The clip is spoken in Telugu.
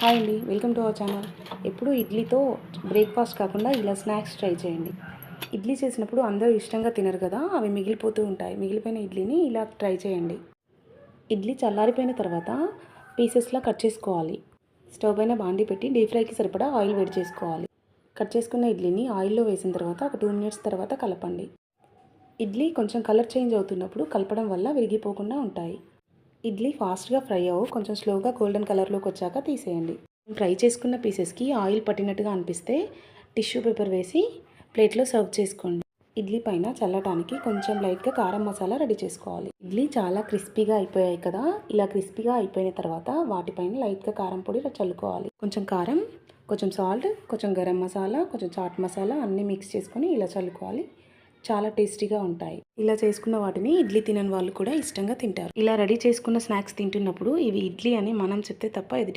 హాయ్ అండి, వెల్కమ్ టు అవర్ ఛానల్. ఎప్పుడు ఇడ్లీతో బ్రేక్ఫాస్ట్ కాకుండా ఇలా స్నాక్స్ ట్రై చేయండి. ఇడ్లీ చేసినప్పుడు అందరూ ఇష్టంగా తినరు కదా, అవి మిగిలిపోతూ ఉంటాయి. మిగిలిపోయిన ఇడ్లీని ఇలా ట్రై చేయండి. ఇడ్లీ చల్లారిపోయిన తర్వాత పీసెస్లా కట్ చేసుకోవాలి. స్టవ్ పైన బాండీ పెట్టి డీప్ ఫ్రైకి సరిపడా ఆయిల్ వేడి చేసుకోవాలి. కట్ చేసుకున్న ఇడ్లీని ఆయిల్లో వేసిన తర్వాత ఒక 2 మినిట్స్ తర్వాత కలపండి. ఇడ్లీ కొంచెం కలర్ చేంజ్ అవుతున్నప్పుడు కలపడం వల్ల విరిగిపోకుండా ఉంటాయి. ఇడ్లీ ఫాస్ట్గా ఫ్రై అవ్వు, కొంచెం స్లోగా గోల్డెన్ కలర్లోకి వచ్చాక తీసేయండి. ఫ్రై చేసుకున్న పీసెస్కి ఆయిల్ పట్టినట్టుగా అనిపిస్తే టిష్యూ పేపర్ వేసి ప్లేట్లో సర్వ్ చేసుకోండి. ఇడ్లీ పైన చల్లటానికి కొంచెం లైట్గా కారం మసాలా రెడీ చేసుకోవాలి. ఇడ్లీ చాలా క్రిస్పీగా అయిపోయాయి కదా, ఇలా క్రిస్పీగా అయిపోయిన తర్వాత వాటిపైన లైట్గా కారం పొడి చల్లుకోవాలి. కొంచెం కారం, కొంచెం సాల్ట్, కొంచెం గరం మసాలా, కొంచెం చాట్ మసాలా అన్నీ మిక్స్ చేసుకొని ఇలా చల్లుకోవాలి. చాలా టేస్టీగా ఉంటాయి. ఇలా చేసుకున్న వాటిని ఇడ్లీ తినని వాళ్ళు కూడా ఇష్టంగా తింటారు. ఇలా రెడీ చేసుకున్న స్నాక్స్ తింటున్నప్పుడు ఇవి ఇడ్లీ అని మనం చెప్తే తప్ప ఎదుటి